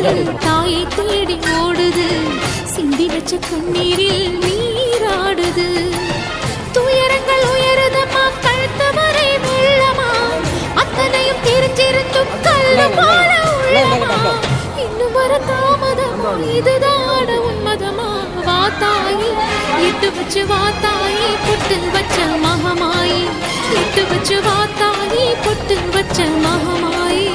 தாயை தேடி ஓடுது, சிந்தி வச்ச கண்ணீரில் நீராடுது. துயரங்கள் உயருதமா, கழுத்து வரை வெள்ளமா, அத்தனையும் தெரிஞ்சிருந்தும் கல்லு போல உள்ளமா. இன்னும் வர தாமதமா, இதுதான உன்மதமா? வா தாயே, இட்டு வச்சு வா தாயே, பொட்டு வச்ச மகமாயி. இட்டு வச்சு வா தாயே, பொட்டு வச்ச மகமாயி.